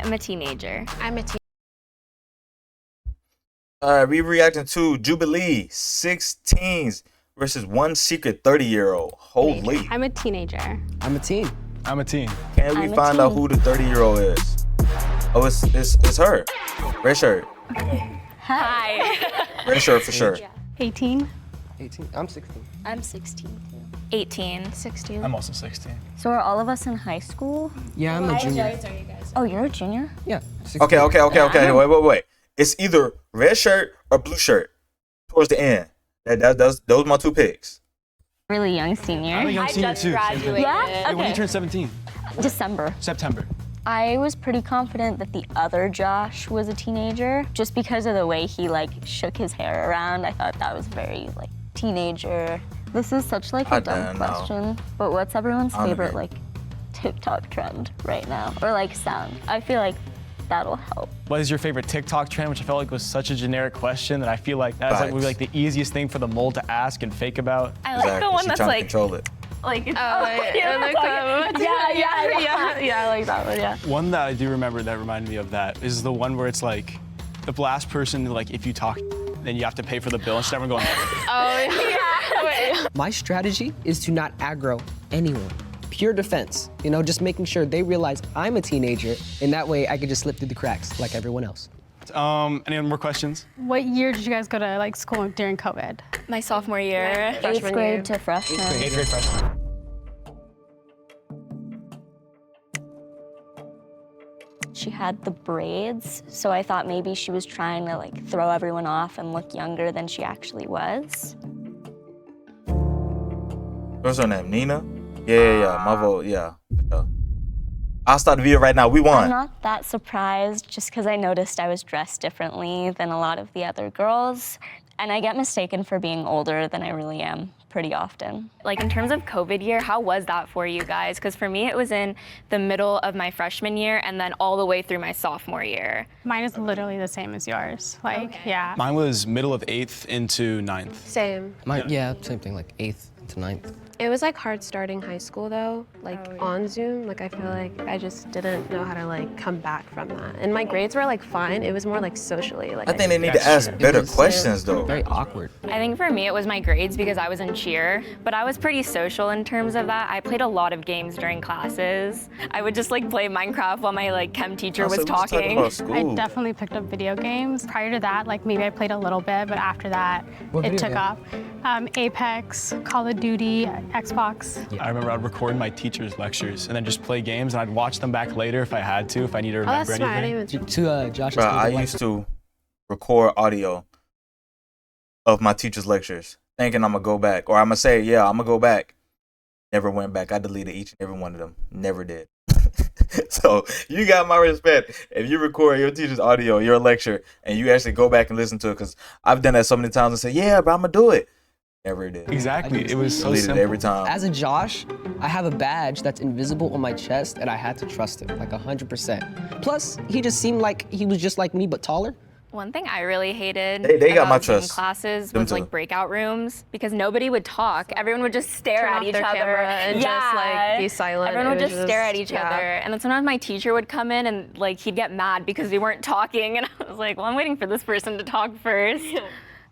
am a teenager. I'm a teen. We reacting to Jubilee, 16s versus one secret 30-year-old. Holy. I'm a teenager. I'm a teen. I'm a teen. Can we find out who the 30-year-old is? Oh, it's her. Red shirt. Hi. Red shirt for sure. 18. 18. I'm 16. I'm 16 too. 18. 16. I'm also 16. So are all of us in high school? Yeah, I'm a junior. Oh, you're a junior? Yeah. 16. Okay. Wait. It's either red shirt or blue shirt towards the end. Those are my two picks. Really young senior. I'm a young senior just too. graduated. Yeah? Hey, when Okay. you turn 17? December. September. I was pretty confident that the other Josh was a teenager just because of the way he like shook his hair around. I thought that was very like teenager. This is such like a dumb question, but what's everyone's favorite like TikTok trend right now? Or like sound? I feel like that'll help. What is your favorite TikTok trend? Which I felt like was such a generic question that I feel like that's like would be like the easiest thing for the mole to ask and fake about. I like the one that's trying to like, control it. like, Yeah, I like that one. Yeah, I like that one, yeah. One that I do remember that reminded me of that is the one where it's like the last person, like if you talk, then you have to pay for the bill instead of everyone going. My strategy is to not aggro anyone. Pure defense. You know, just making sure they realize I'm a teenager, and that way I could just slip through the cracks like everyone else. Any more questions? What year did you guys go to like school during COVID? my sophomore year. 8th grade to freshman. 8th grade freshman. She had the braids, so I thought maybe she was trying to like throw everyone off and look younger than she actually was. What's her name? Nina? Yeah. My vote, yeah. I'll start the video right now. We I'm won. not that surprised just because I noticed I was dressed differently than a lot of the other girls. And I get mistaken for being older than I really am pretty often. Like in terms of COVID year, how was that for you guys? Because for me, it was in the middle of my freshman year and then all the way through my sophomore year. Mine is literally the same as yours. Like, yeah. Mine was middle of 8th into 9th. Same. Yeah, same thing, like 8th to 9th. It was like hard starting high school though, like on Zoom. Like I feel like I just didn't know how to like come back from that. And my grades were like fine. It was more like socially. Like I think they need to ask better questions though. Very awkward. I think for me, it was my grades because I was in cheer, but I was pretty social in terms of that. I played a lot of games during classes. I would just like play Minecraft while my like chem teacher was talking. I definitely picked up video games. Prior to that, like maybe I played a little bit, but after that, it took off. Apex, Call of Duty, Xbox. I remember I'd record my teacher's lectures and then just play games, and I'd watch them back later if I had to, if I needed to remember that's smart. anything. To Josh's Bro, point, I like, used to record audio of my teacher's lectures, thinking I'm gonna go back, or I'm gonna say, yeah, I'm gonna go back. Never went back. I deleted each and every one of them. Never did. So you got my respect if you record your teacher's audio, your lecture, and you actually go back and listen to it. Because I've done that so many times and say, yeah, bro, I'm gonna do it. Never did. Exactly. It was so Deleted simple. it every time. As a Josh, I have a badge that's invisible on my chest, and I had to trust him, like 100%. Plus, he just seemed like he was just like me, but taller. One thing I really hated They got my about Zoom trust. classes Them was too. like breakout rooms because nobody would talk. Everyone would just stare Turn at off each their other camera and just like be silent. Everyone would It was just stare at each other. And then sometimes my teacher would come in and like he'd get mad because we weren't talking. And I was like, well, I'm waiting for this person to talk first.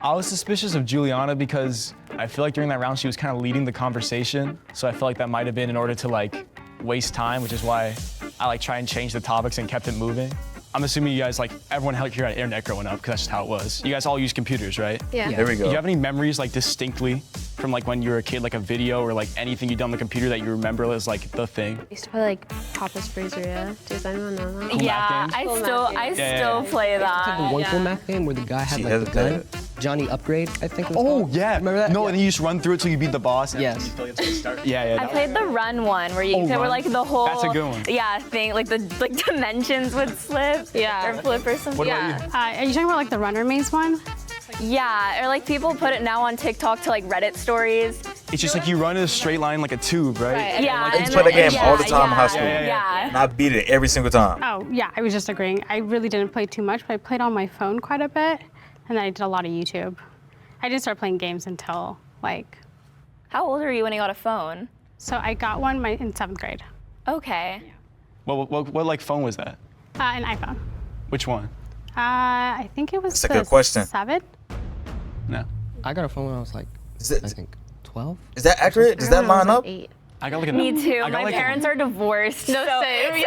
I was suspicious of Juliana because I feel like during that round she was kind of leading the conversation. So I feel like that might have been in order to like waste time, which is why I like try and change the topics and kept it moving. I'm assuming you guys like everyone here had internet growing up because that's just how it was. You guys all use computers, right? Yeah. There we go. Do you have any memories like distinctly from like when you were a kid, like a video or like anything you done on the computer that you remember as like the thing? I used to play like Papa's Freezer, yeah. Does anyone know that? Yeah, games? I Cool still math games. still play that. The one cool math game where the guy had She like the gun. hesitated. Johnny Upgrade, I think was Oh called. yeah. Remember that? No, Yeah. and then you just run through it till you beat the boss. And Yes. you feel like it's gonna start. Yeah. I played the run one where you Oh, where run. like the whole That's a good one. Yeah, thing like the like dimensions would slip. Yeah. Or flip or something. What about yeah. you? Are you talking about like the runner maze one? Yeah, or like people put it now on TikTok to like Reddit stories. It's just like you run in a straight line like a tube, right? Yeah. I used to play the game all the time in high school. Yeah. And I beat it every single time. Oh, yeah, I was just agreeing. I really didn't play too much, but I played on my phone quite a bit, and then I did a lot of YouTube. I didn't start playing games until like, How old were you when you got a phone? so I got one in 7th grade. Okay. What like phone was that? An iPhone. Which one? I think it was That's a good question. 7. No. I got a phone when I was like, I think 12. Is that accurate? Does that line up? 8. I got like a. Me too. I got My like parents are divorced. No, same.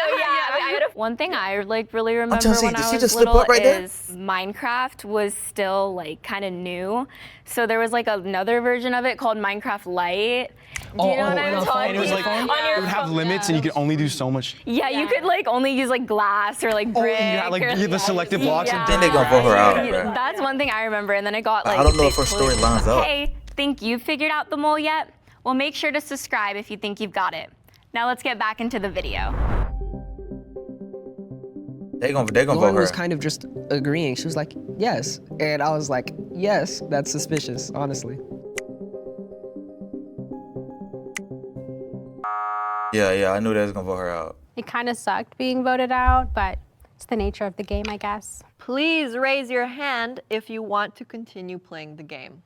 One thing I like really remember trying to see, when did I she was just slip little up right there? is Minecraft was still like kind of new. So there was like another version of it called Minecraft Lite. Do you know what I'm talking And it was like, about? it would have limits and you could only do so much. Yeah, you could like only use like glass or like brick. And you had like or, the selective blocks. Yeah. Then they gonna vote her out, bro. That's one thing I remember. And then it got like. I don't know if her basically, story lines up. Hey, think you've figured out the mole yet? Well, make sure to subscribe if you think you've got it. Now let's get back into the video. They gonna vote Lauren her. was kind of just agreeing. She was like, yes. And I was like, yes, that's suspicious, honestly. Yeah, I knew they was gonna vote her out. It kind of sucked being voted out, but it's the nature of the game, I guess. Please raise your hand if you want to continue playing the game.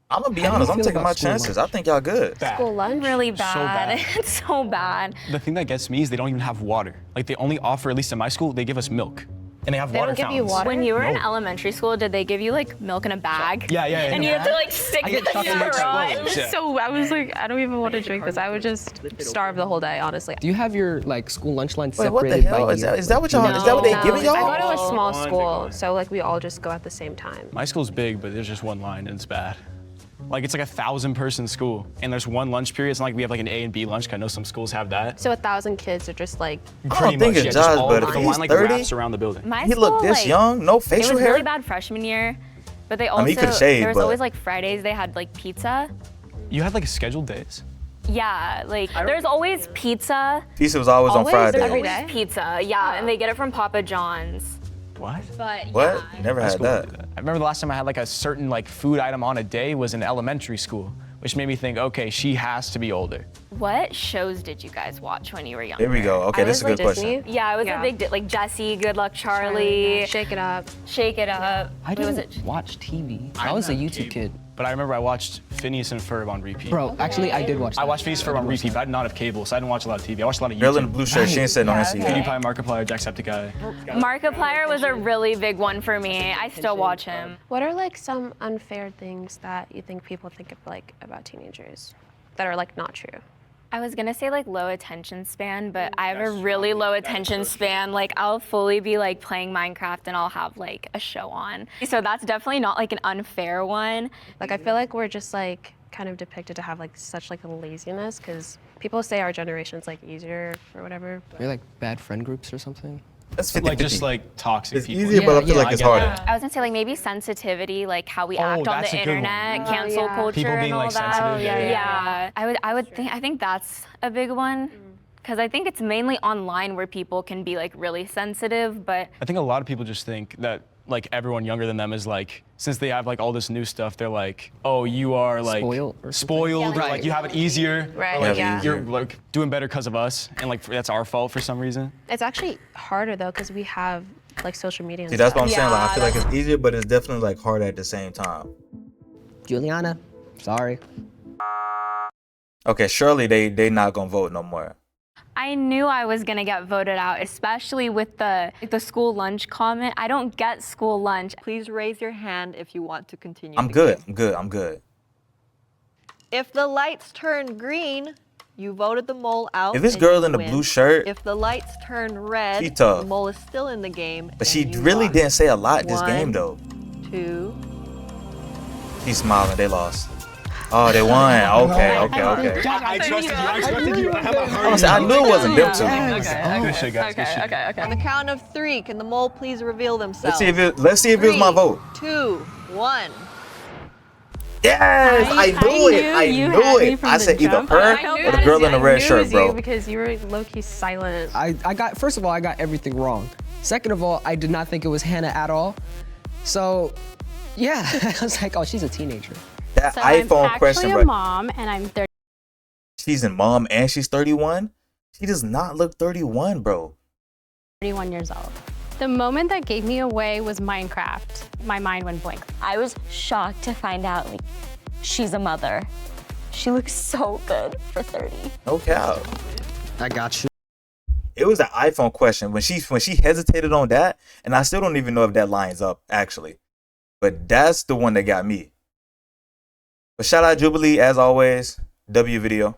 I'm gonna be How do you honest. I'm feel taking about my school chances. lunch? I think y'all good. Bad. School lunch? Really bad. bad. It's so bad. The thing that gets me is they don't even have water. Like they only offer, at least in my school, they give us milk. And they have They water don't give you fountains. water? When you were in No. elementary school, did they give you like milk in a bag? Yeah. And you had to like stick I get the shots in my straw. explosions, yeah. So I was like, I don't even want to drink this. I would just starve the whole day, honestly. Do you have your like school lunch line Wait, separated what the hell? by Is year? that what y'all? Is that what they giving y'all? I go to a small One school, big one. so like we all just go at the same time. My school's big, but there's just one line and it's bad. Like it's like 1,000-person school and there's one lunch period. It's not like we have like an A and B lunch, 'cause I know some schools have that. So 1,000 kids are just like, Pretty think much, it's just Josh, all but of if the he's line like 30, wraps around the building. My He looked school, this like, young, no It facial was hair. really bad freshman year, but they also mean, he could've shaved, there was but- always like Fridays they had like pizza. You had like scheduled days. Yeah, like there's always pizza. Pizza was always on Always? Friday. Every Always day? pizza. Yeah, and they get it from Papa John's. What? But What? yeah. Never My had school that. did that. I remember the last time I had like a certain like food item on a day was in elementary school, which made me think, okay, she has to be older. What shows did you guys watch when you were younger? Here we go. Okay, I this is was a good like question. Disney. Yeah, I was Yeah. a big like Jessie, Good Luck Charlie, Shake It Up. Shake It Up. I What was didn't it? watch TV. I was a YouTube kid. But I remember I watched Phineas and Ferb on repeat. Bro, actually, I did watch that. I watched Phineas and Ferb on repeat, but I did not have cable, so I didn't watch a lot of TV. I watched a lot of YouTube. Girl in the blue shirt, she ain't sitting on her seat. PewDiePie, Markiplier, Jacksepticeye. Markiplier was a really big one for me. I still watch him. What are like some unfair things that you think people think of like about teenagers that are like not true? I was gonna say like low attention span, but I have a really low attention span. Like I'll fully be like playing Minecraft and I'll have like a show on. So that's definitely not like an unfair one. Like I feel like we're just like kind of depicted to have like such like a laziness because people say our generation's like easier or whatever. You're like bad friend groups or something. That's 50 Like just like toxic It's people. easier, but I feel like I it's get harder. that. I was gonna say like maybe sensitivity, like how we Oh, act on that's the a good one. internet, Oh, cancel yeah. culture People being, and all like, that. sensitive, yeah. Yeah. I think that's a big one. Because I think it's mainly online where people can be like really sensitive, but I think a lot of people just think that like everyone younger than them is like, since they have like all this new stuff, they're like, oh, you are like Spoiled or something? spoiled, or like you have it easier, Right, or, like, yeah. you're like doing better because of us, and like that's our fault for some reason. It's actually harder though because we have like social media and See, that's what I'm stuff. saying. Like, I feel like it's easier, but it's definitely like harder at the same time. Juliana, sorry. Okay, surely they not gonna vote no more. I knew I was gonna get voted out, especially with the school lunch comment. I don't get school lunch. Please raise your hand if you want to continue. I'm the good. game. I'm good. I'm good. If the lights turn green, you voted the mole out. If this and girl you in the win. blue shirt, If the lights turn red, She tough. the mole is still in the game. but and she you really lost. didn't say a lot this game One. though. 2. She's smiling. They lost. Oh, they won. Okay. I trusted you. I trusted you. I have a heart. Honestly, I knew it wasn't them two. Good shit, guys. Good shit. On the count of 3, can the mole please reveal themselves? Let's see if it was my vote. 2, 1. Yes, I knew it. I you knew had me it. from I the said either jump. her I or the girl in the red shirt, bro. Because you were low-key silent. I got, first of all, I got everything wrong. Second of all, I did not think it was Hannah at all. So, yeah, I was like, oh, she's a teenager. That So I'm iPhone actually question, a right? mom, and I'm 30. She's in mom and she's 31. She does not look 31, bro. 31 years old. The moment that gave me away was Minecraft. My mind went blank. I was shocked to find out like she's a mother. She looks so good for 30. No cow. I got you. It was the iPhone question when she hesitated on that, and I still don't even know if that lines up actually. But that's the one that got me. But shout out Jubilee as always. W video.